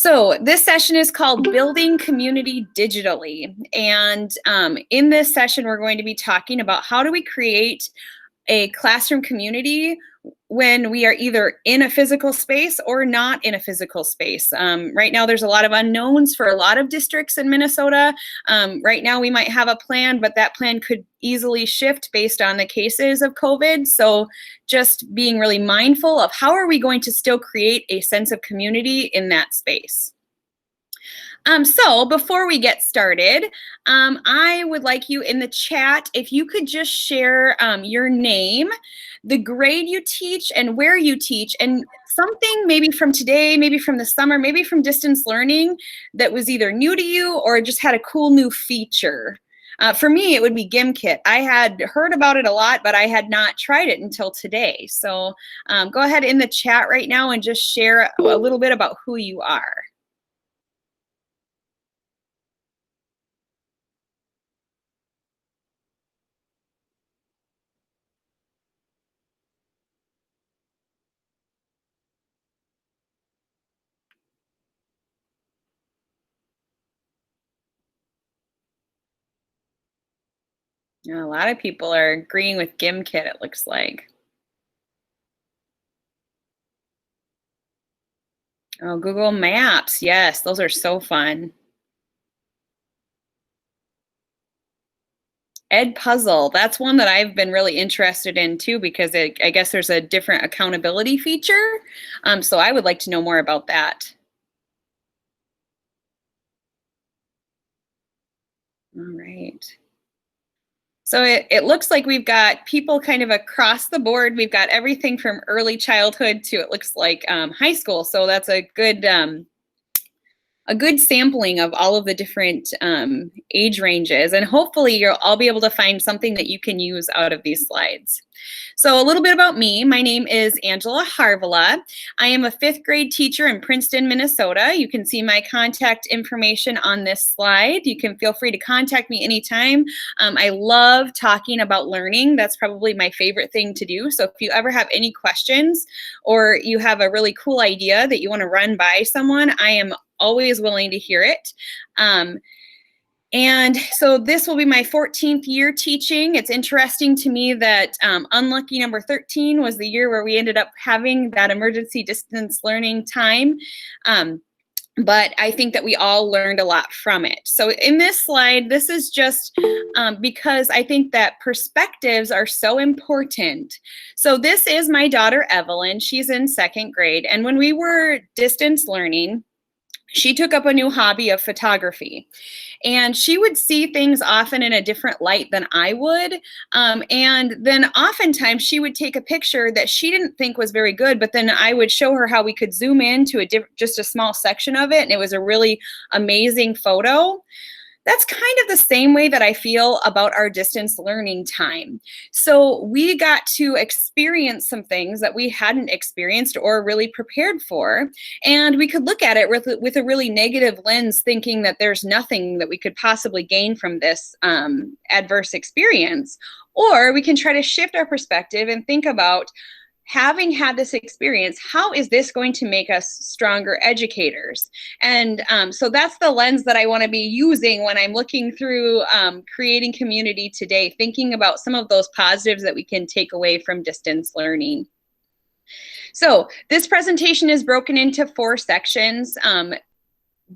So this session is called Building Community Digitally. And in this session, we're going to be talking about how do we create a classroom community when we are either in a physical space or not in a physical space. Right now, there's a lot of unknowns for a lot of districts in Minnesota. Right now, we might have a plan, but that plan could easily shift based on the cases of COVID. So just being really mindful of how are we going to still create a sense of community in that space. So before we get started, I would like you in the chat, if you could just share your name, the grade you teach, and where you teach, and something maybe from today, maybe from the summer, maybe from distance learning that was either new to you or just had a cool new feature. For me, it would be GimKit. I had heard about it a lot, but I had not tried it until today. So go ahead in the chat right now and just share a little bit about who you are. A lot of people are agreeing with GimKit, it looks like. Oh, Google Maps. Yes, those are so fun. Ed Puzzle, that's one that I've been really interested in too, because I guess there's a different accountability feature. So I would like to know more about that. All right. So it looks like we've got people kind of across the board. We've got everything from early childhood to, it looks like, high school. So that's a good sampling of all of the different age ranges. And hopefully you'll all be able to find something that you can use out of these slides. So a little bit about me. My name is Angela Harvala. I am a 5th grade teacher in Princeton, Minnesota. You can see my contact information on this slide. You can feel free to contact me anytime. I love talking about learning. That's probably my favorite thing to do. So if you ever have any questions or you have a really cool idea that you want to run by someone, I am always willing to hear it. And so this will be my 14th year teaching. It's interesting to me that unlucky number 13 was the year where we ended up having that emergency distance learning time. But I think that we all learned a lot from it. So in this slide, this is just because I think that perspectives are so important. So this is my daughter, Evelyn. She's in 2nd grade. And when we were distance learning, she took up a new hobby of photography, and she would see things often in a different light than I would. And then oftentimes she would take a picture that she didn't think was very good, but then I would show her how we could zoom into just a small section of it, and it was a really amazing photo. That's kind of the same way that I feel about our distance learning time. So we got to experience some things that we hadn't experienced or really prepared for. And we could look at it with a really negative lens, thinking that there's nothing that we could possibly gain from this adverse experience. Or we can try to shift our perspective and think about, having had this experience, how is this going to make us stronger educators? And so that's the lens that I want to be using when I'm looking through creating community today, thinking about some of those positives that we can take away from distance learning. So this presentation is broken into 4 sections.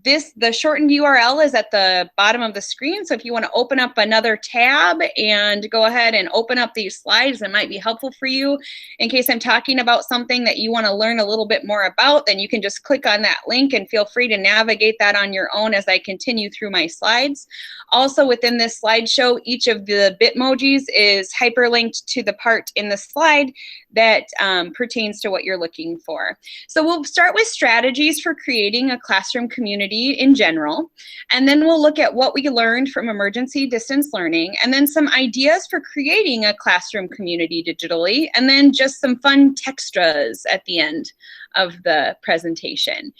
The shortened URL is at the bottom of the screen. So if you want to open up another tab and go ahead and open up these slides, that might be helpful for you. In case I'm talking about something that you want to learn a little bit more about, then you can just click on that link and feel free to navigate that on your own as I continue through my slides. Also within this slideshow, each of the Bitmojis is hyperlinked to the part in the slide that pertains to what you're looking for. So we'll start with strategies for creating a classroom community in general, and then we'll look at what we learned from emergency distance learning, and then some ideas for creating a classroom community digitally, and then just some fun textras at the end of the presentation.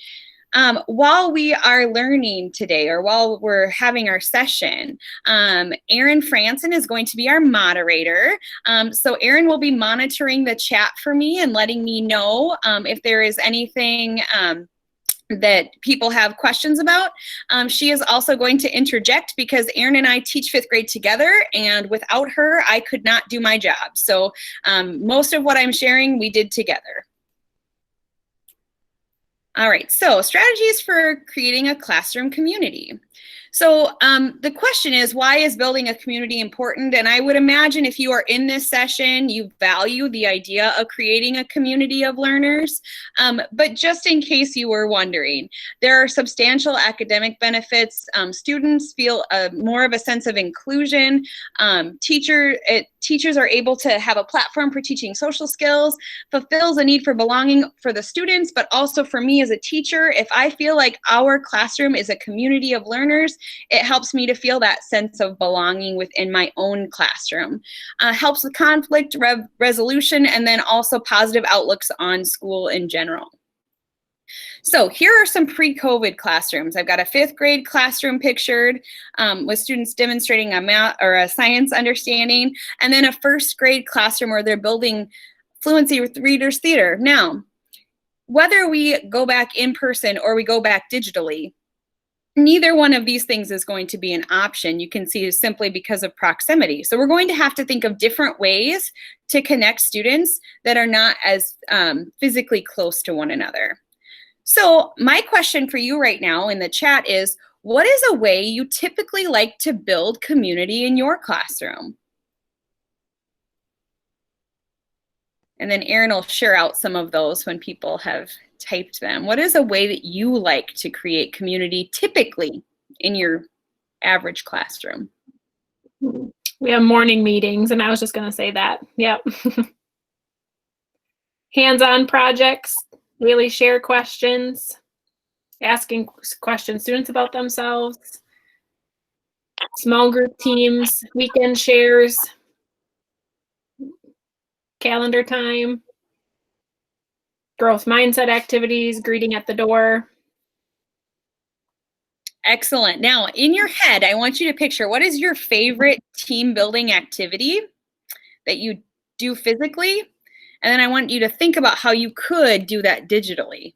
While we are learning today, or while we're having our session, Erin Franson is going to be our moderator. So Erin will be monitoring the chat for me and letting me know if there is anything that people have questions about. She is also going to interject because Erin and I teach 5th grade together, and without her, I could not do my job. So most of what I'm sharing, we did together. All right, so strategies for creating a classroom community. So the question is, why is building a community important? And I would imagine if you are in this session, you value the idea of creating a community of learners. But just in case you were wondering, there are substantial academic benefits. Students feel more of a sense of inclusion. Teachers are able to have a platform for teaching social skills, fulfills a need for belonging for the students, but also for me as a teacher. If I feel like our classroom is a community of learners, it helps me to feel that sense of belonging within my own classroom. Helps with conflict resolution, and then also positive outlooks on school in general. So here are some pre-COVID classrooms. I've got a 5th grade classroom pictured with students demonstrating a math or a science understanding, and then a 1st grade classroom where they're building fluency with Reader's Theater. Now, whether we go back in person or we go back digitally, neither one of these things is going to be an option. You can see simply because of proximity. So we're going to have to think of different ways to connect students that are not as physically close to one another. So my question for you right now in the chat is, what is a way you typically like to build community in your classroom? And then Erin will share out some of those when people have typed them. What is a way that you like to create community typically in your average classroom? We have morning meetings, and I was just going to say that. Yep. Hands-on projects, really share questions, asking questions students about themselves, small group teams, weekend shares, calendar time, growth mindset activities, greeting at the door. Excellent. Now, in your head, I want you to picture, what is your favorite team building activity that you do physically? And then I want you to think about how you could do that digitally.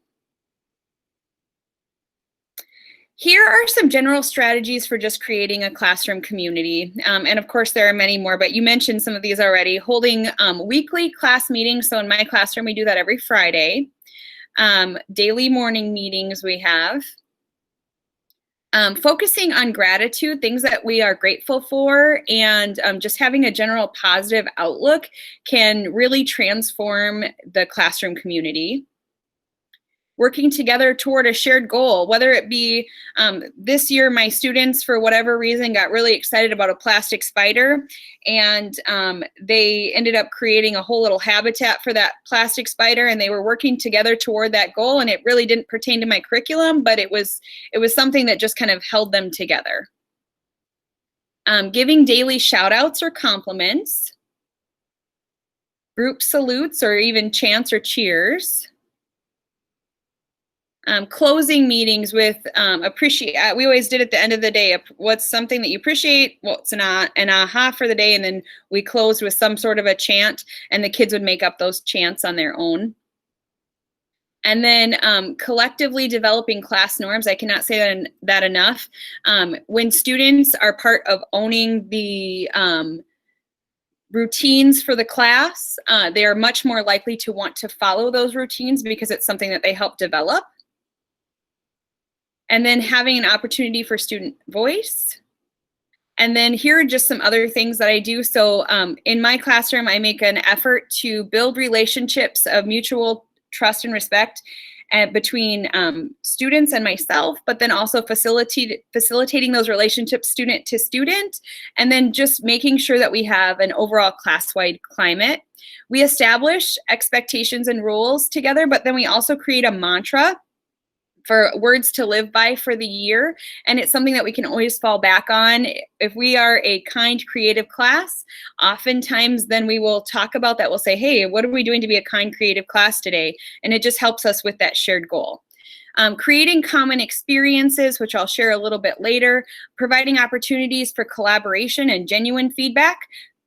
Here are some general strategies for just creating a classroom community. And of course, there are many more, but you mentioned some of these already. Holding weekly class meetings. So in my classroom, we do that every Friday. Daily morning meetings we have. Focusing on gratitude, things that we are grateful for, and just having a general positive outlook can really transform the classroom community. Working together toward a shared goal, whether it be this year, my students, for whatever reason, got really excited about a plastic spider, and they ended up creating a whole little habitat for that plastic spider, and they were working together toward that goal, and it really didn't pertain to my curriculum, but it was something that just kind of held them together. Giving daily shout outs or compliments, group salutes or even chants or cheers. Closing meetings with appreciate. We always did at the end of the day, what's something that you appreciate, what's an aha for the day, and then we closed with some sort of a chant, and the kids would make up those chants on their own. And then collectively developing class norms. I cannot say that enough. When students are part of owning the routines for the class, they are much more likely to want to follow those routines because it's something that they help develop. And then having an opportunity for student voice. And then here are just some other things that I do. So in my classroom, I make an effort to build relationships of mutual trust and respect between students and myself, but then also facilitating those relationships student to student, and then just making sure that we have an overall class-wide climate. We establish expectations and rules together, but then we also create a mantra for words to live by for the year. And it's something that we can always fall back on. If we are a kind, creative class, oftentimes then we will talk about that. We'll say, hey, what are we doing to be a kind, creative class today? And it just helps us with that shared goal. Creating common experiences, which I'll share a little bit later, providing opportunities for collaboration and genuine feedback.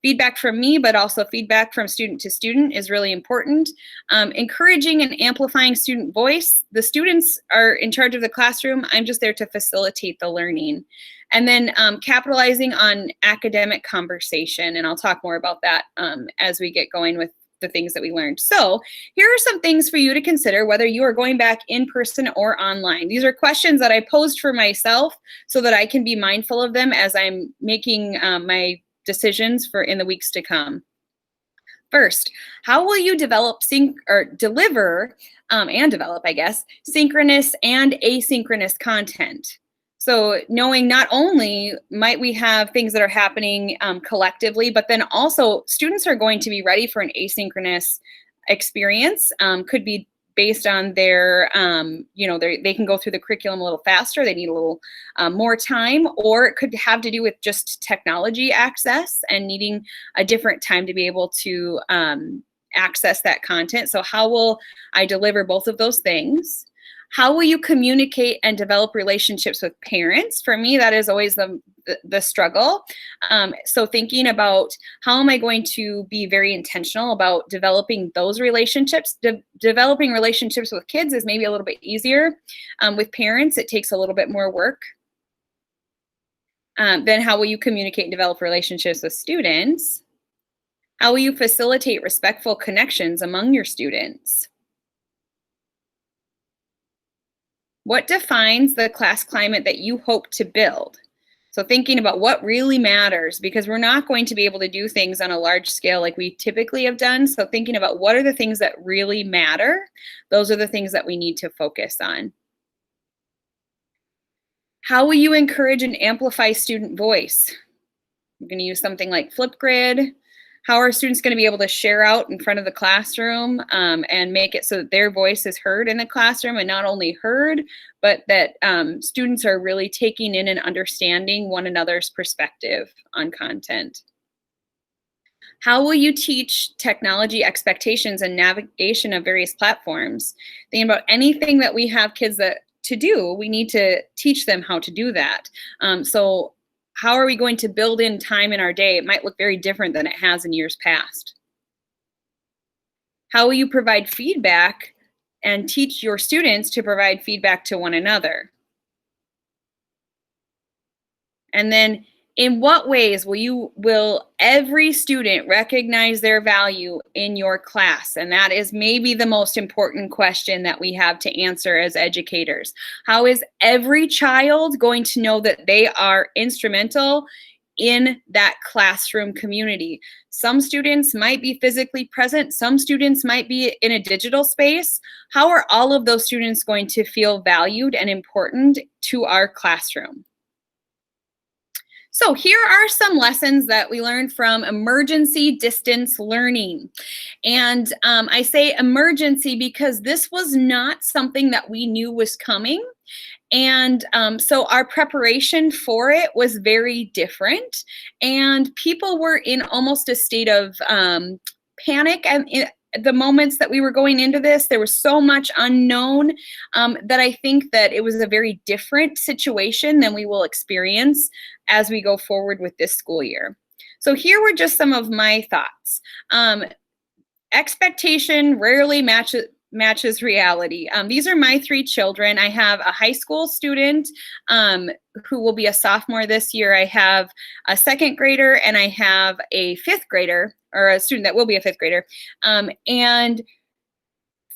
Feedback from me, but also feedback from student to student is really important. Encouraging and amplifying student voice. The students are in charge of the classroom. I'm just there to facilitate the learning. And then capitalizing on academic conversation. And I'll talk more about that as we get going with the things that we learned. So here are some things for you to consider whether you are going back in person or online. These are questions that I posed for myself so that I can be mindful of them as I'm making my decisions for in the weeks to come. First, how will you develop deliver synchronous and asynchronous content? So knowing not only might we have things that are happening collectively, but then also students are going to be ready for an asynchronous experience. Could be based on their, they can go through the curriculum a little faster, they need a little more time, or it could have to do with just technology access and needing a different time to be able to access that content. So how will I deliver both of those things? How will you communicate and develop relationships with parents? For me, that is always the struggle. So thinking about how am I going to be very intentional about developing those relationships. Developing relationships with kids is maybe a little bit easier. With parents, it takes a little bit more work. Then how will you communicate and develop relationships with students? How will you facilitate respectful connections among your students? What defines the class climate that you hope to build? So thinking about what really matters, because we're not going to be able to do things on a large scale like we typically have done. So thinking about what are the things that really matter, those are the things that we need to focus on. How will you encourage and amplify student voice? You're going to use something like Flipgrid. How are students going to be able to share out in front of the classroom and make it so that their voice is heard in the classroom, and not only heard, but that students are really taking in and understanding one another's perspective on content? How will you teach technology expectations and navigation of various platforms? Thinking about anything that we have kids to do, we need to teach them how to do that. So how are we going to build in time in our day? It might look very different than it has in years past. How will you provide feedback and teach your students to provide feedback to one another? And then in what ways will every student recognize their value in your class? And that is maybe the most important question that we have to answer as educators. How is every child going to know that they are instrumental in that classroom community? Some students might be physically present, some students might be in a digital space. How are all of those students going to feel valued and important to our classroom? So here are some lessons that we learned from emergency distance learning. And I say emergency because this was not something that we knew was coming. And so our preparation for it was very different. And people were in almost a state of panic. And the moments that we were going into this, there was so much unknown that I think that it was a very different situation than we will experience as we go forward with this school year. So here were just some of my thoughts. Expectation rarely matches reality. These are my three children. I have a high school student who will be a sophomore this year. I have a second grader, and I have a fifth grader, or a student that will be a fifth grader. And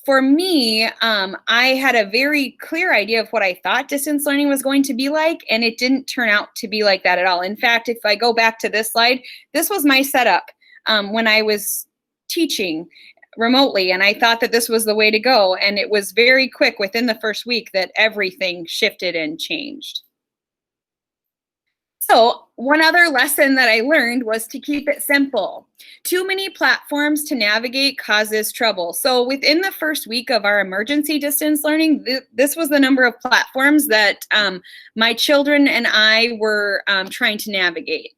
for me, I had a very clear idea of what I thought distance learning was going to be like, and it didn't turn out to be like that at all. In fact, if I go back to this slide, this was my setup when I was teaching remotely, and I thought that this was the way to go, and it was very quick within the first week that everything shifted and changed. So one other lesson that I learned was to keep it simple. Too many platforms to navigate causes trouble. So within the first week of our emergency distance learning, this was the number of platforms that my children and I were trying to navigate.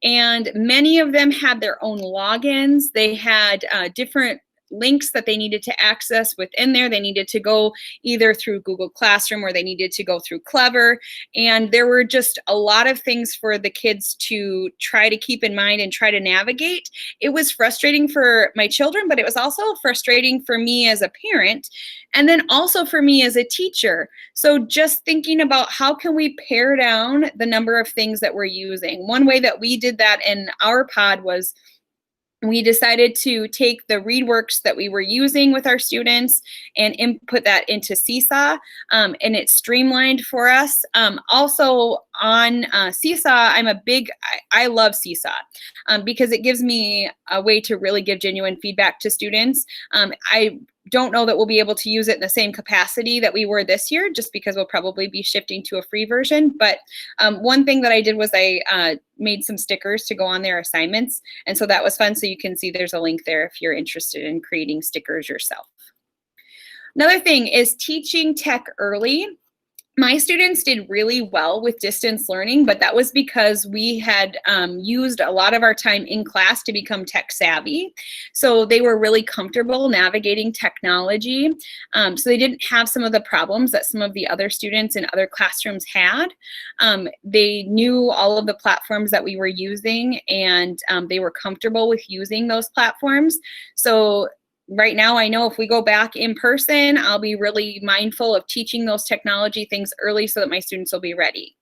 And many of them had their own logins. They had different links that they needed to access within there. They needed to go either through Google Classroom or they needed to go through Clever. And there were just a lot of things for the kids to try to keep in mind and try to navigate. It was frustrating for my children, but it was also frustrating for me as a parent, and then also for me as a teacher. So just thinking about how can we pare down the number of things that we're using. One way that we did that in our pod was we decided to take the ReadWorks that we were using with our students and input that into Seesaw, and it streamlined for us. Also on Seesaw, I love Seesaw because it gives me a way to really give genuine feedback to students. I don't know that we'll be able to use it in the same capacity that we were this year, just because we'll probably be shifting to a free version. But one thing that I did was I made some stickers to go on their assignments. And so that was fun. So you can see there's a link there if you're interested in creating stickers yourself. Another thing is teaching tech early. My students did really well with distance learning, but that was because we had used a lot of our time in class to become tech savvy. So they were really comfortable navigating technology. So they didn't have some of the problems that some of the other students in other classrooms had. They knew all of the platforms that we were using, and they were comfortable with using those platforms. So right now, I know if we go back in person, I'll be really mindful of teaching those technology things early so that my students will be ready.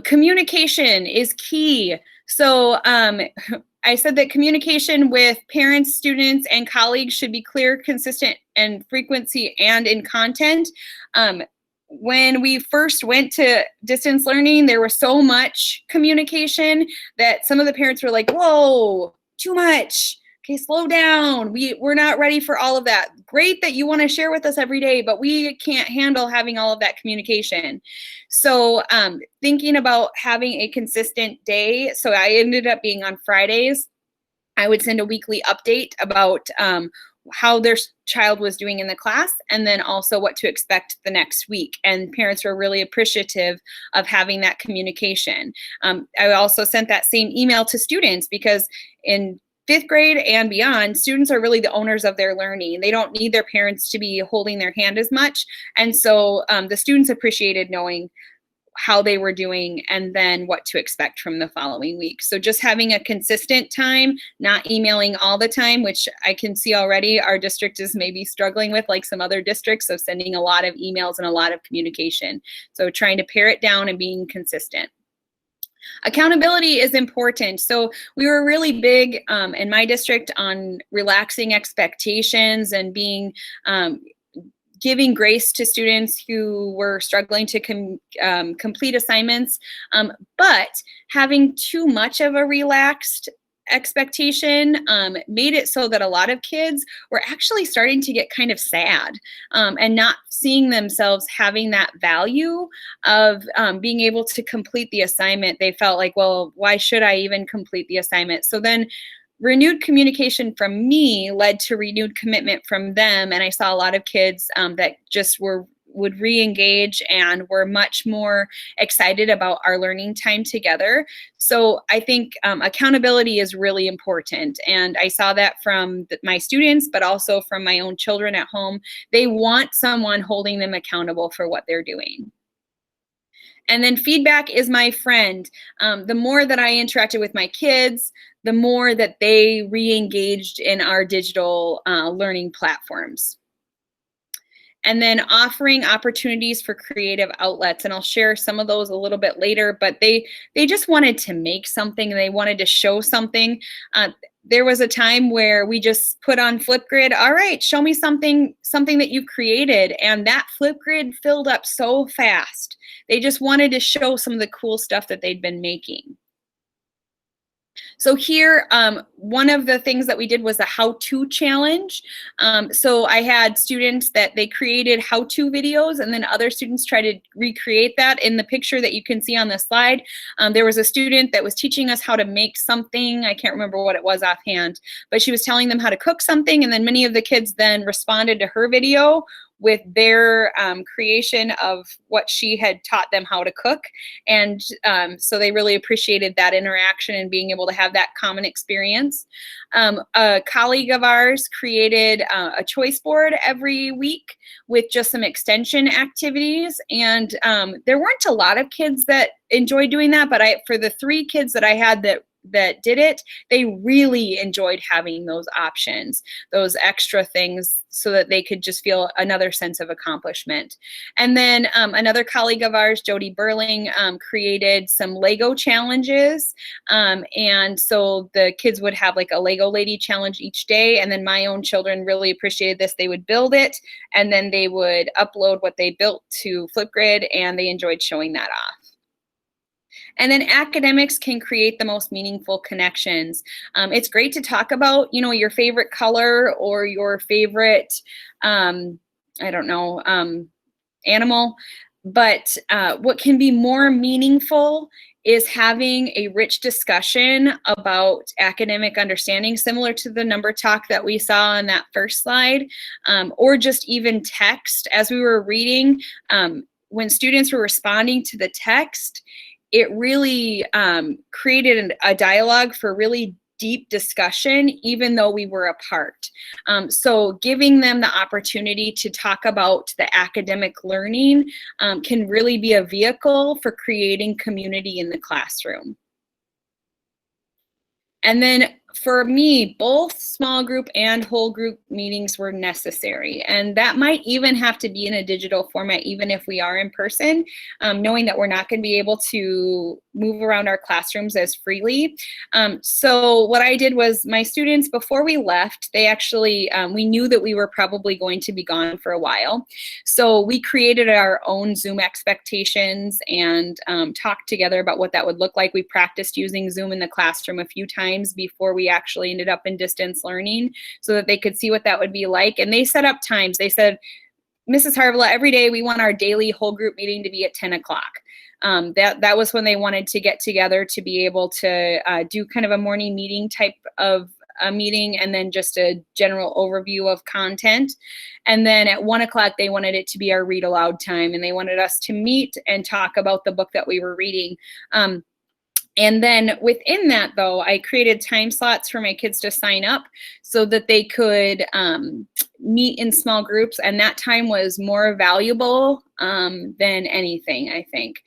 Communication is key. So I said that communication with parents, students, and colleagues should be clear, consistent, and frequency and in content. When we first went to distance learning, there was so much communication that some of the parents were like, whoa, too much. Okay, slow down. We're not ready for all of that. Great that you want to share with us every day, but we can't handle having all of that communication. So thinking about having a consistent day. So I ended up being on Fridays. I would send a weekly update about how their child was doing in the class, and then also what to expect the next week. And parents were really appreciative of having that communication. I also sent that same email to students because in 5th grade and beyond, students are really the owners of their learning. They don't need their parents to be holding their hand as much. And so the students appreciated knowing how they were doing and then what to expect from the following week. So just having a consistent time, not emailing all the time, which I can see already our district is maybe struggling with, like some other districts, so sending a lot of emails and a lot of communication. So trying to pare it down and being consistent. Accountability is important. So we were really big in my district on relaxing expectations and being giving grace to students who were struggling to complete assignments, but having too much of a relaxed expectation made it so that a lot of kids were actually starting to get kind of sad and not seeing themselves having that value of being able to complete the assignment. They felt like, well, why should I even complete the assignment? So then renewed communication from me led to renewed commitment from them. And I saw a lot of kids that just would re-engage and were much more excited about our learning time together. So I think accountability is really important. And I saw that from my students, but also from my own children at home. They want someone holding them accountable for what they're doing. And then feedback is my friend. The more that I interacted with my kids, the more that they re-engaged in our digital learning platforms. And then offering opportunities for creative outlets. And I'll share some of those a little bit later, but they just wanted to make something. They wanted to show something. There was a time where we just put on Flipgrid, all right, show me something that you've created. And that Flipgrid filled up so fast. They just wanted to show some of the cool stuff that they'd been making. So here, one of the things that we did was a how-to challenge. So I had students that they created how-to videos, and then other students tried to recreate that. In the picture that you can see on the slide, there was a student that was teaching us how to make something. I can't remember what it was offhand, but she was telling them how to cook something, and then many of the kids then responded to her video with their creation of what she had taught them how to cook. And so they really appreciated that interaction and being able to have that common experience. A colleague of ours created a choice board every week with just some extension activities. And there weren't a lot of kids that enjoyed doing that, but for the 3 kids that I had that did it, they really enjoyed having those options, those extra things, so that they could just feel another sense of accomplishment. And then another colleague of ours, Jody Burling, created some Lego challenges. And so the kids would have like a Lego lady challenge each day. And then my own children really appreciated this. They would build it, and then they would upload what they built to Flipgrid, and they enjoyed showing that off. And then academics can create the most meaningful connections. It's great to talk about, your favorite color or your favorite, I don't know, animal. But what can be more meaningful is having a rich discussion about academic understanding, similar to the number talk that we saw on that first slide, or just even text. As we were reading, when students were responding to the text, it really created a dialogue for really deep discussion, even though we were apart. So giving them the opportunity to talk about the academic learning can really be a vehicle for creating community in the classroom. And then for me, both small group and whole group meetings were necessary. And that might even have to be in a digital format, even if we are in person, knowing that we're not going to be able to move around our classrooms as freely. So what I did was, my students, before we left, they actually, we knew that we were probably going to be gone for a while. So we created our own Zoom expectations and talked together about what that would look like. We practiced using Zoom in the classroom a few times before we actually ended up in distance learning, so that they could see what that would be like. And they set up times. They said, Mrs. Harvala, every day we want our daily whole group meeting to be at 10 o'clock. That was when they wanted to get together to be able to do kind of a morning meeting type of a meeting, and then just a general overview of content. And then at 1 o'clock, they wanted it to be our read aloud time, and they wanted us to meet and talk about the book that we were reading. And then within that, though, I created time slots for my kids to sign up so that they could meet in small groups. And that time was more valuable than anything, I think.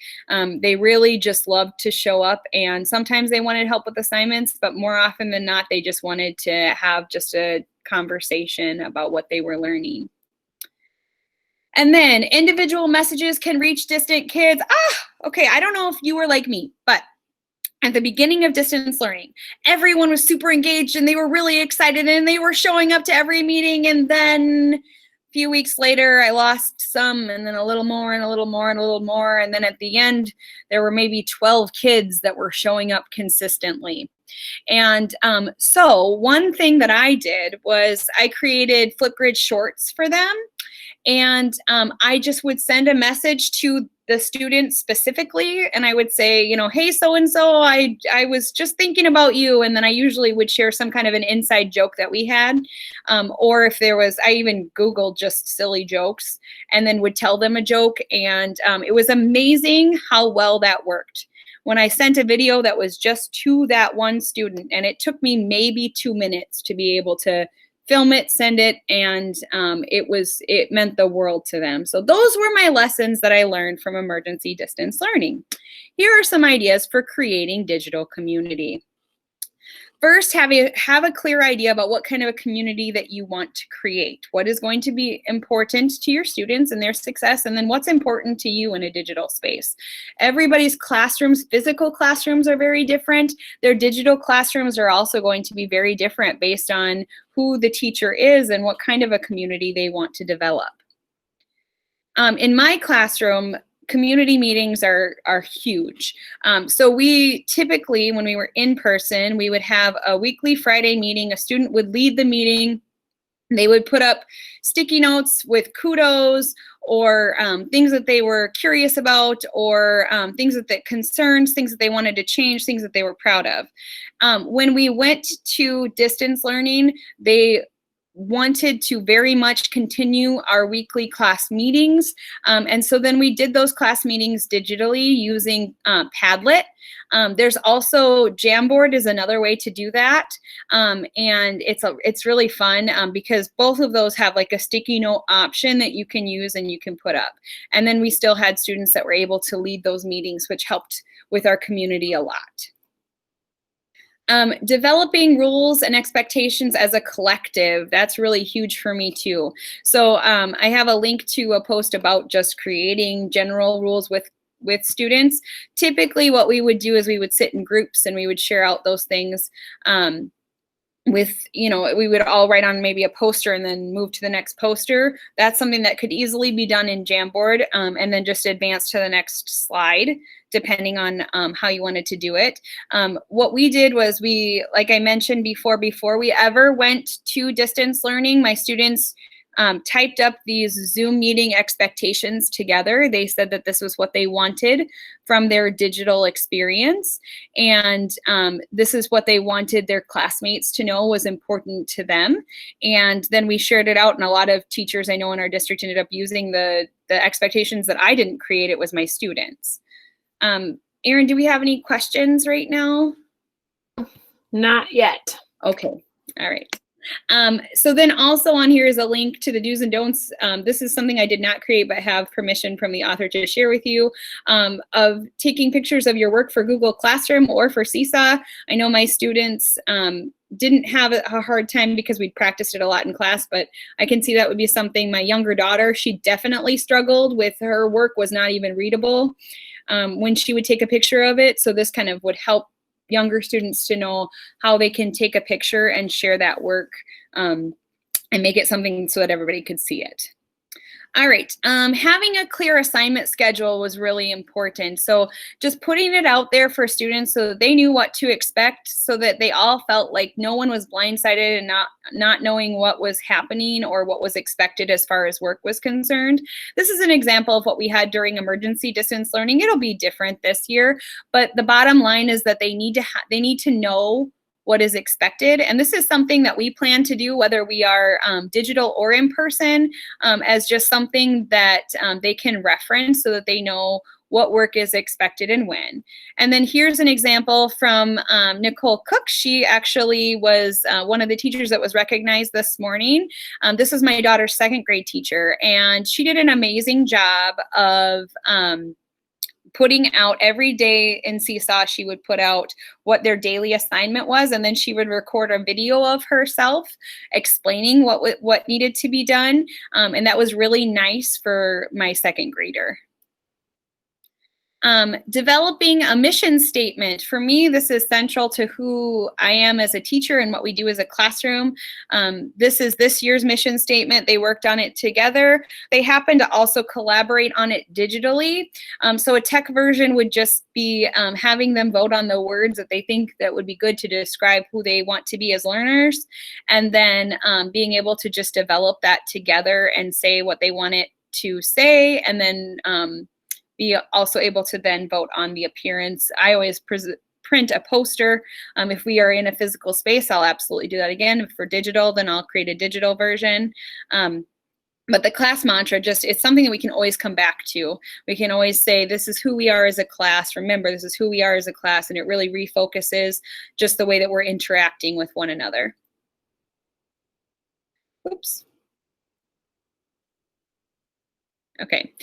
They really just loved to show up, and sometimes they wanted help with assignments, but more often than not, they just wanted to have just a conversation about what they were learning. And then individual messages can reach distant kids. Okay, I don't know if you were like me, but at the beginning of distance learning, everyone was super engaged and they were really excited and they were showing up to every meeting. And then a few weeks later, I lost some, and then a little more and a little more and a little more. And then at the end, there were maybe 12 kids that were showing up consistently. And so one thing that I did was I created Flipgrid shorts for them. And I just would send a message to the student specifically, and I would say, hey, so-and-so, I was just thinking about you. And then I usually would share some kind of an inside joke that we had. Or if there was, I even Googled just silly jokes and then would tell them a joke. And it was amazing how well that worked. When I sent a video that was just to that one student, and it took me maybe 2 minutes to be able to film it, send it, and it meant the world to them. So those were my lessons that I learned from emergency distance learning. Here are some ideas for creating digital community. First, have a clear idea about what kind of a community that you want to create. What is going to be important to your students and their success, and then what's important to you in a digital space. Everybody's classrooms, physical classrooms, are very different. Their digital classrooms are also going to be very different based on who the teacher is and what kind of a community they want to develop. In my classroom, community meetings are huge. So we typically, when we were in person, we would have a weekly Friday meeting. A student would lead the meeting. They would put up sticky notes with kudos or things that they were curious about, or things that concerns, things that they wanted to change, things that they were proud of. When we went to distance learning, they wanted to very much continue our weekly class meetings. And so then we did those class meetings digitally using Padlet. There's also Jamboard is another way to do that. And it's really fun because both of those have like a sticky note option that you can use and you can put up. And then we still had students that were able to lead those meetings, which helped with our community a lot. Developing rules and expectations as a collective, that's really huge for me too. So I have a link to a post about just creating general rules with students. Typically what we would do is we would sit in groups and we would share out those things with, you know, we would all write on maybe a poster and then move to the next poster. That's something that could easily be done in Jamboard and then just advance to the next slide, depending on how you wanted to do it. What we did was we, like I mentioned before we ever went to distance learning, my students typed up these Zoom meeting expectations together. They said that this was what they wanted from their digital experience. And this is what they wanted their classmates to know was important to them. And then we shared it out, and a lot of teachers I know in our district ended up using the expectations that I didn't create. It was my students. Erin, do we have any questions right now? Not yet. Okay, all right. So then also on here is a link to the do's and don'ts. This is something I did not create, but have permission from the author to share with you, of taking pictures of your work for Google Classroom or for Seesaw. I know my students didn't have a hard time because we'd practiced it a lot in class, but I can see that would be something. My younger daughter, she definitely struggled with, her work was not even readable when she would take a picture of it. So this kind of would help younger students to know how they can take a picture and share that work and make it something so that everybody could see it. All right, having a clear assignment schedule was really important. So just putting it out there for students so that they knew what to expect, so that they all felt like no one was blindsided and not knowing what was happening or what was expected as far as work was concerned. This is an example of what we had during emergency distance learning. It'll be different this year, but the bottom line is that they need to know what is expected. And this is something that we plan to do, whether we are digital or in person, as just something that they can reference so that they know what work is expected and when. And then here's an example from Nicole Cook. She actually was one of the teachers that was recognized this morning. This is my daughter's second grade teacher, and she did an amazing job of putting out every day in Seesaw. She would put out what their daily assignment was, and then she would record a video of herself explaining what needed to be done. And that was really nice for my second grader. Developing a mission statement. For me, this is central to who I am as a teacher and what we do as a classroom. This is this year's mission statement. They worked on it together. They happen to also collaborate on it digitally. So a tech version would just be having them vote on the words that they think that would be good to describe who they want to be as learners, and then being able to just develop that together and say what they want it to say, and then be also able to then vote on the appearance. I always print a poster. If we are in a physical space, I'll absolutely do that again. If we're digital, then I'll create a digital version. But the class mantra, it's something that we can always come back to. We can always say, this is who we are as a class. Remember, this is who we are as a class. And it really refocuses just the way that we're interacting with one another. Oops. Okay,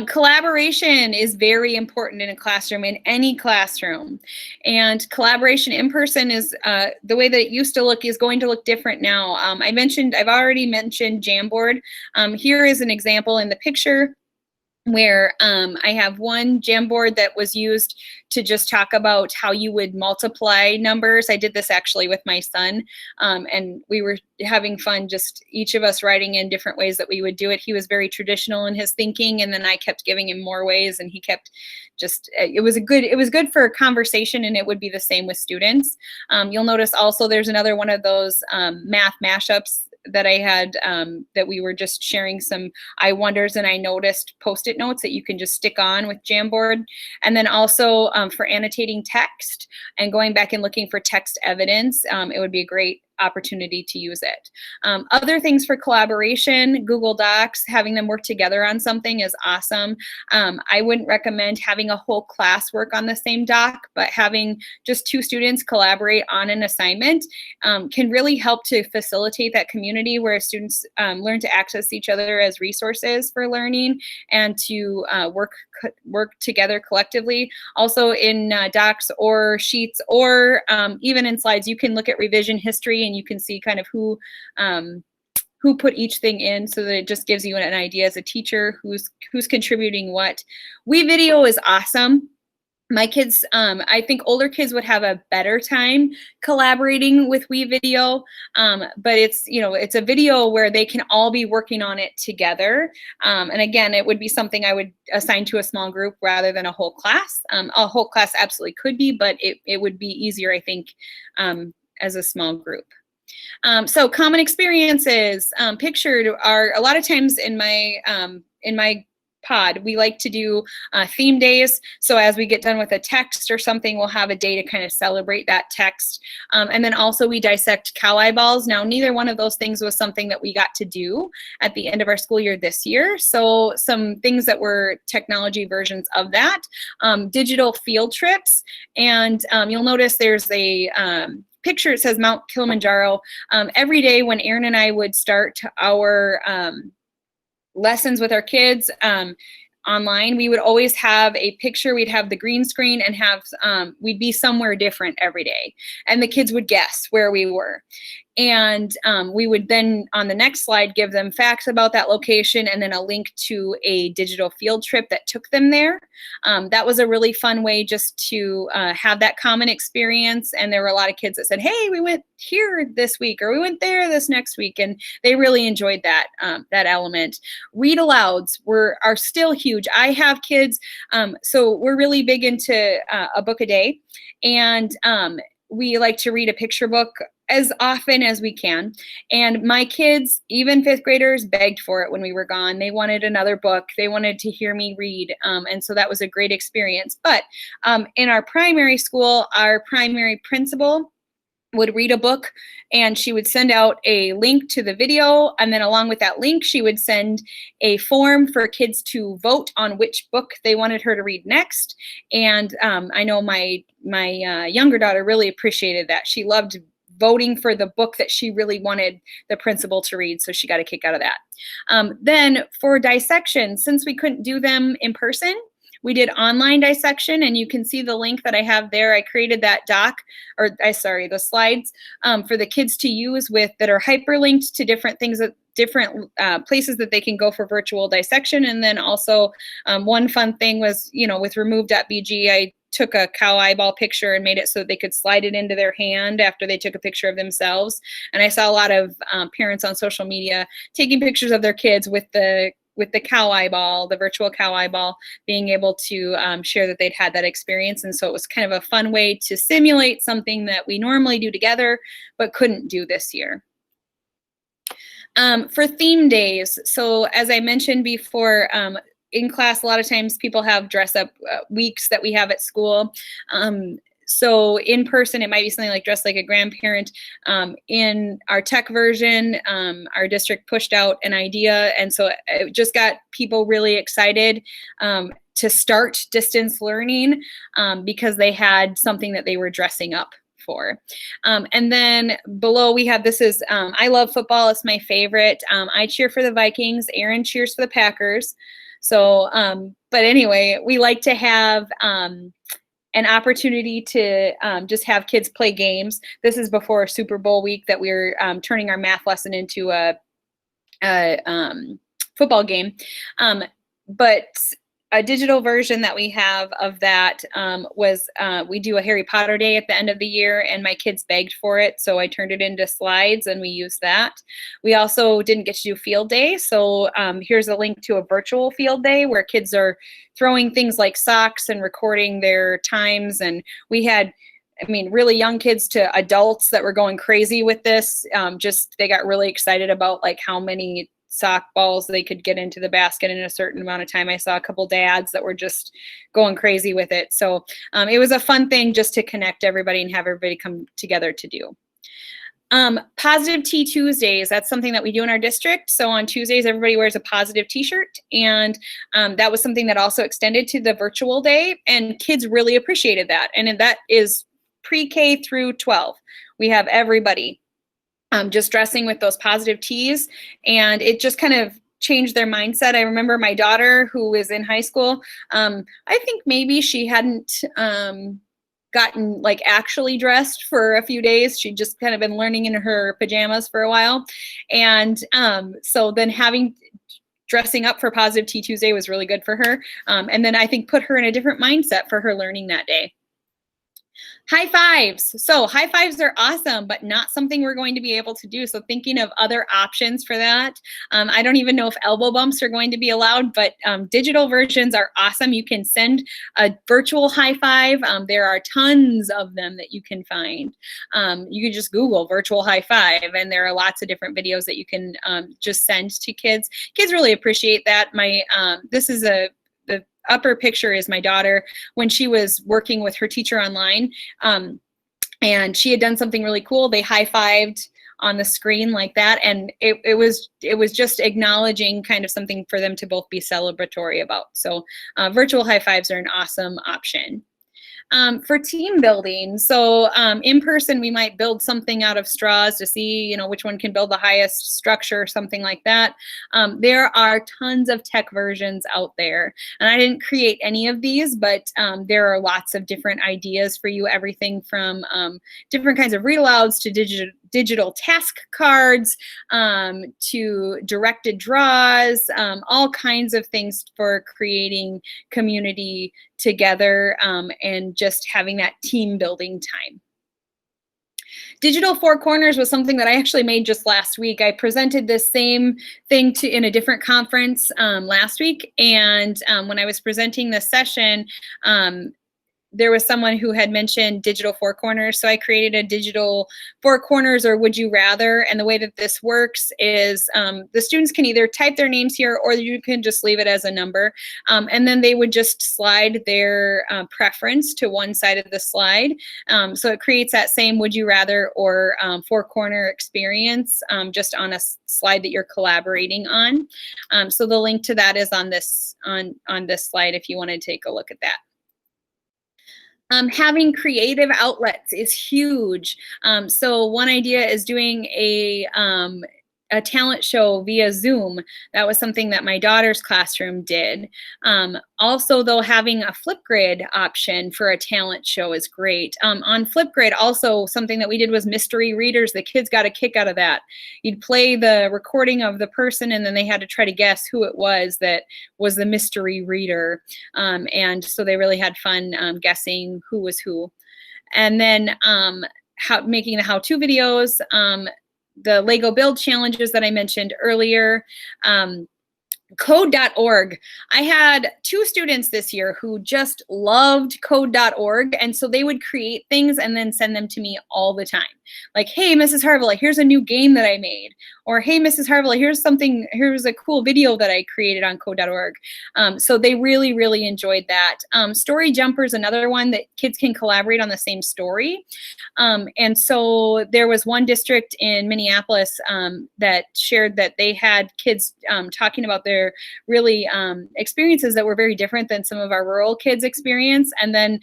collaboration is very important in a classroom, in any classroom. And collaboration in person is the way that it used to look is going to look different now. I've already mentioned Jamboard. Here is an example in the picture where I have one Jamboard that was used to just talk about how you would multiply numbers. I did this actually with my son, and we were having fun, just each of us writing in different ways that we would do it. He was very traditional in his thinking, and then I kept giving him more ways, and he kept it was good for a conversation, and it would be the same with students. You'll notice also there's another one of those math mashups that I had that we were just sharing some I wonders and I noticed post-it notes that you can just stick on with Jamboard. And then also for annotating text and going back and looking for text evidence, it would be a great opportunity to use it. Other things for collaboration, Google Docs, having them work together on something is awesome. I wouldn't recommend having a whole class work on the same doc, but having just 2 students collaborate on an assignment can really help to facilitate that community where students learn to access each other as resources for learning and to work together collectively. Also in docs or sheets or even in slides, you can look at revision history and you can see kind of who put each thing in, so that it just gives you an idea as a teacher who's contributing what. WeVideo is awesome. My kids, I think older kids would have a better time collaborating with WeVideo, but it's a video where they can all be working on it together. And again, it would be something I would assign to a small group rather than a whole class. A whole class absolutely could be, but it would be easier, I think, as a small group. So common experiences pictured are a lot of times in my pod, we like to do theme days. So as we get done with a text or something, we'll have a day to kind of celebrate that text. And then also we dissect cow eyeballs. Now, neither one of those things was something that we got to do at the end of our school year this year. So some things that were technology versions of that, digital field trips. And you'll notice there's a picture, it says Mount Kilimanjaro. Every day when Aaron and I would start our lessons with our kids online, we would always have a picture. We'd have the green screen and have we'd be somewhere different every day, and the kids would guess where we were. And we would then on the next slide give them facts about that location and then a link to a digital field trip that took them there. That was a really fun way just to have that common experience. And there were a lot of kids that said, hey, we went here this week, or we went there this next week. And they really enjoyed that, that element. Read alouds are still huge. I have kids, so we're really big into a book a day. And we like to read a picture book as often as we can. And my kids, even 5th graders, begged for it when we were gone. They wanted another book. They wanted to hear me read. And so that was a great experience. But in our primary school, our primary principal would read a book, and she would send out a link to the video, and then along with that link she would send a form for kids to vote on which book they wanted her to read next. And I know my younger daughter really appreciated that. She loved voting for the book that she really wanted the principal to read, so she got a kick out of that. Then for dissection, since we couldn't do them in person, we did online dissection, and you can see the link that I have there. I created that the slides for the kids to use that are hyperlinked to different things, different places that they can go for virtual dissection. And then also one fun thing was, with remove.bg, I took a cow eyeball picture and made it so they could slide it into their hand after they took a picture of themselves. And I saw a lot of parents on social media taking pictures of their kids with the cow eyeball, the virtual cow eyeball, being able to share that they'd had that experience. And so it was kind of a fun way to simulate something that we normally do together, but couldn't do this year. For theme days, so as I mentioned before, in class, a lot of times people have dress up weeks that we have at school. So in person, it might be something like Dress Like a Grandparent. In our tech version, our district pushed out an idea, and so it just got people really excited to start distance learning because they had something that they were dressing up for. And then below we have, this is, I love football, it's my favorite. I cheer for the Vikings, Aaron cheers for the Packers. So, but anyway, we like to have an opportunity to just have kids play games. This is before Super Bowl week that we're turning our math lesson into a football game. But a digital version that we have of that was we do a Harry Potter day at the end of the year, and my kids begged for it, so I turned it into slides and we used that. We also didn't get to do field day, so here's a link to a virtual field day where kids are throwing things like socks and recording their times. And we had, really young kids to adults that were going crazy with this. They got really excited about like how many sock balls they could get into the basket in a certain amount of time. I saw a couple dads that were just going crazy with it. So it was a fun thing just to connect everybody and have everybody come together to do. Positive Tea Tuesdays, that's something that we do in our district. So on Tuesdays, everybody wears a positive t-shirt. And that was something that also extended to the virtual day. And kids really appreciated that. And that is pre-K through 12. We have everybody just dressing with those positive teas. And it just kind of changed their mindset. I remember my daughter, who was in high school, I think maybe she hadn't gotten like actually dressed for a few days. She'd just kind of been learning in her pajamas for a while. And so then dressing up for Positive Tea Tuesday was really good for her. And then I think put her in a different mindset for her learning that day. High fives. So high fives are awesome, but not something we're going to be able to do. So thinking of other options for that. I don't even know if elbow bumps are going to be allowed, but digital versions are awesome. You can send a virtual high five. There are tons of them that you can find. You can just Google virtual high five, and there are lots of different videos that you can just send to kids. Kids really appreciate that. This is the upper picture is my daughter when she was working with her teacher online, and she had done something really cool. They high-fived on the screen like that, and it was just acknowledging kind of something for them to both be celebratory about. So virtual high fives are an awesome option. For team building, so in person, we might build something out of straws to see, which one can build the highest structure, something like that. There are tons of tech versions out there, and I didn't create any of these, but there are lots of different ideas for you, everything from different kinds of read alouds to digital task cards, to directed draws, all kinds of things for creating community together, and just having that team building time. Digital Four Corners was something that I actually made just last week. I presented this same thing in a different conference last week, and when I was presenting this session, there was someone who had mentioned digital four corners. So I created a digital four corners, or would you rather. And the way that this works is the students can either type their names here, or you can just leave it as a number. And then they would just slide their preference to one side of the slide. So it creates that same would you rather or four corner experience just on a slide that you're collaborating on. So the link to that is on this slide if you want to take a look at that. Having creative outlets is huge. So one idea is doing a talent show via Zoom. That was something that my daughter's classroom did. Also, though, having a Flipgrid option for a talent show is great. On Flipgrid, also something that we did was mystery readers. The kids got a kick out of that. You'd play the recording of the person, and then they had to try to guess who it was that was the mystery reader. And so they really had fun guessing who was who. And then making the how-to videos, the Lego build challenges that I mentioned earlier, code.org. I had 2 students this year who just loved code.org, and so they would create things and then send them to me all the time. Like, hey, Mrs. Harvala, here's a new game that I made. Or, hey, Mrs. Harvala, here's a cool video that I created on code.org. So they really, really enjoyed that. Story Jumper is another one that kids can collaborate on the same story. And so there was one district in Minneapolis that shared that they had kids talking about their really experiences that were very different than some of our rural kids' experience, and then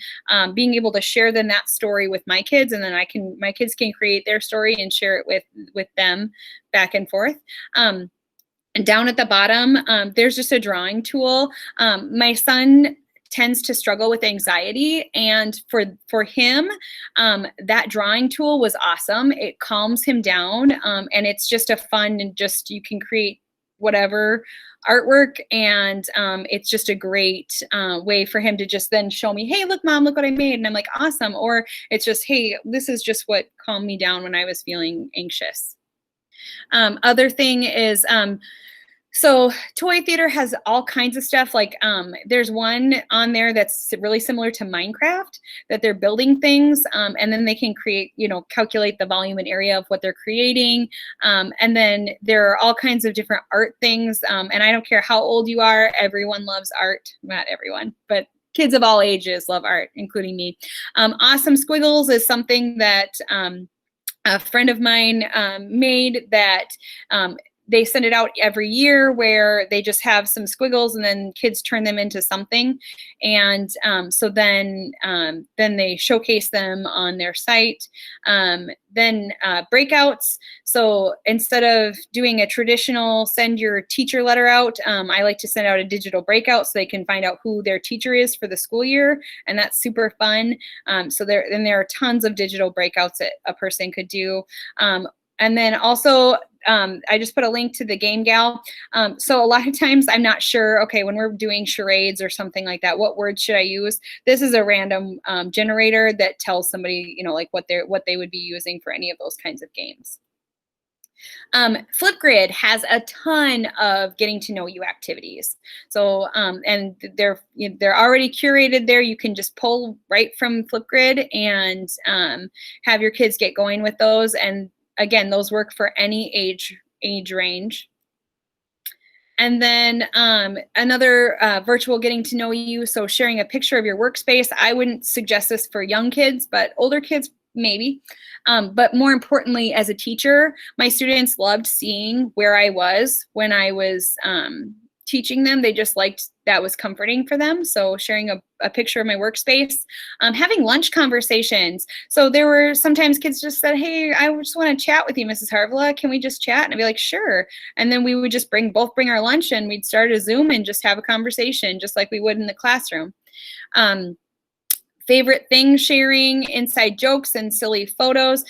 being able to share then that story with my kids, and then my kids can create their story and share it with them back and forth. And down at the bottom, there's just a drawing tool. My son tends to struggle with anxiety, and for him, that drawing tool was awesome. It calms him down, and it's just a fun, and just you can create whatever artwork, and it's just a great way for him to just then show me, hey, look, Mom, look what I made, and I'm like, awesome. Or it's just, hey, this is just what calmed me down when I was feeling anxious. Other thing is, so Toy Theater has all kinds of stuff. Like there's one on there that's really similar to Minecraft, that they're building things, and then they can create, calculate the volume and area of what they're creating. And then there are all kinds of different art things. And I don't care how old you are, everyone loves art. Not everyone, but kids of all ages love art, including me. Awesome Squiggles is something that a friend of mine made that they send it out every year where they just have some squiggles and then kids turn them into something. And so then they showcase them on their site. Then breakouts. So instead of doing a traditional send your teacher letter out, I like to send out a digital breakout so they can find out who their teacher is for the school year. And that's super fun. So there are tons of digital breakouts that a person could do. And then also, I just put a link to the Game Gal. So a lot of times I'm not sure, okay, when we're doing charades or something like that, what words should I use? This is a random generator that tells somebody, you know, like what they would be using for any of those kinds of games. Flipgrid has a ton of getting to know you activities. So, and they're already curated there. You can just pull right from Flipgrid and have your kids get going with those. And again, those work for any age range. And then another virtual getting to know you. So sharing a picture of your workspace. I wouldn't suggest this for young kids, but older kids, maybe. But more importantly, as a teacher, my students loved seeing where I was when I was teaching them. They just liked that was comforting for them. So sharing a picture of my workspace, having lunch conversations. So there were sometimes kids just said, hey, I just want to chat with you, Mrs. Harvala. Can we just chat? And I'd be like, sure. And then we would just both bring our lunch and we'd start a Zoom and just have a conversation just like we would in the classroom. Favorite thing sharing, inside jokes and silly photos.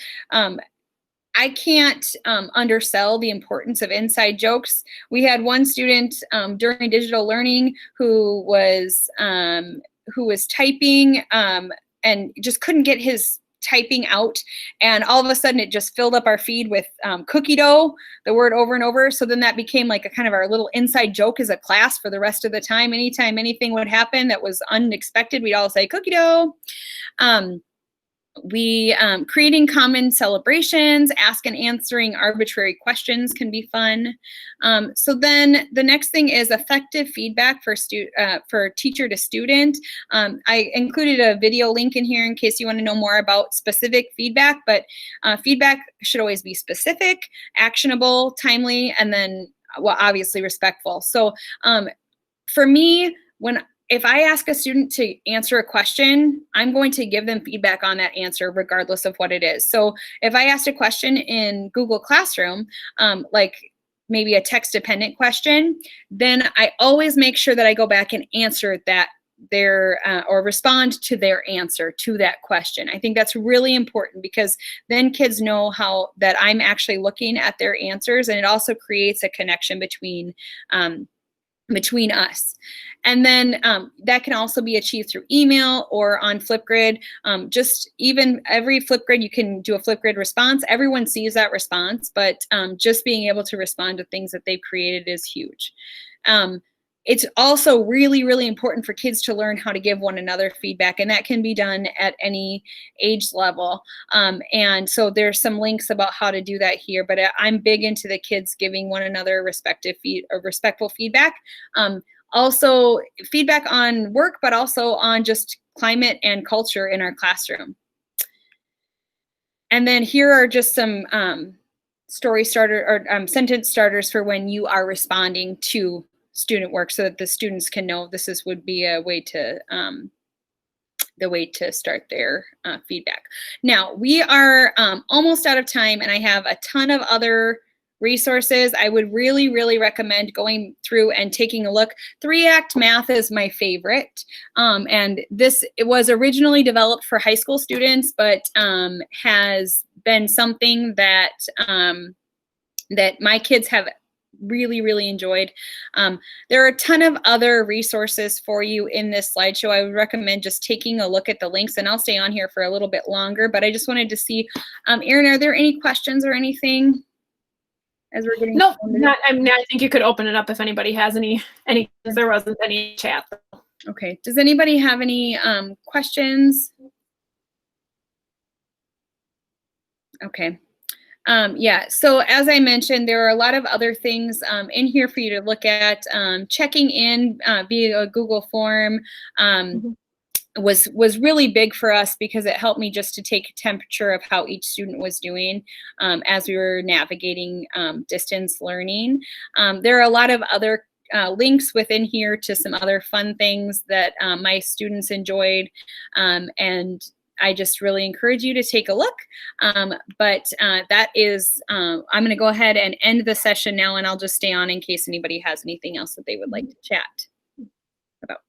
I can't undersell the importance of inside jokes. We had one student during digital learning who was typing and just couldn't get his typing out, and all of a sudden it just filled up our feed with cookie dough, the word over and over. So then that became like a kind of our little inside joke as a class for the rest of the time. Anytime anything would happen that was unexpected, we'd all say cookie dough. Creating common celebrations, ask and answering arbitrary questions can be fun. So then the next thing is effective feedback for teacher to student. I included a video link in here in case you want to know more about specific feedback, but feedback should always be specific, actionable, timely, and then, well, obviously respectful. So for me, if I ask a student to answer a question, I'm going to give them feedback on that answer regardless of what it is. So if I asked a question in Google Classroom, like maybe a text-dependent question, then I always make sure that I go back and answer that or respond to their answer to that question. I think that's really important because then kids know that I'm actually looking at their answers, and it also creates a connection between us. And then that can also be achieved through email or on Flipgrid. Just even every Flipgrid, you can do a Flipgrid response. Everyone sees that response, but just being able to respond to things that they've created is huge. It's also really, really important for kids to learn how to give one another feedback, and that can be done at any age level. And so there's some links about how to do that here, but I'm big into the kids giving one another respectful feedback. Also feedback on work, but also on just climate and culture in our classroom. And then here are just some story starter or sentence starters for when you are responding to student work so that the students can know this would be a way to the way to start their feedback. Now we are almost out of time, and I have a ton of other resources. I would really, really recommend going through and taking a look. 3-Act Math is my favorite. And it was originally developed for high school students, but has been something that that my kids have really, really enjoyed. There are a ton of other resources for you in this slideshow. I would recommend just taking a look at the links, and I'll stay on here for a little bit longer, but I just wanted to see, Erin, are there any questions or anything? As we're getting nope, not. I mean, I think you could open it up if anybody has any. There wasn't any chat. Okay. Does anybody have any questions? Okay. Yeah. So as I mentioned, there are a lot of other things in here for you to look at. Checking in via a Google form. was really big for us because it helped me just to take a temperature of how each student was doing as we were navigating distance learning. There are a lot of other links within here to some other fun things that my students enjoyed, and I just really encourage you to take a look. But that is, I'm going to go ahead and end the session now, and I'll just stay on in case anybody has anything else that they would like to chat about.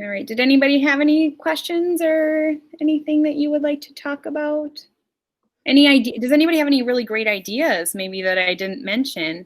All right, did anybody have any questions or anything that you would like to talk about? Any idea? Does anybody have any really great ideas maybe that I didn't mention?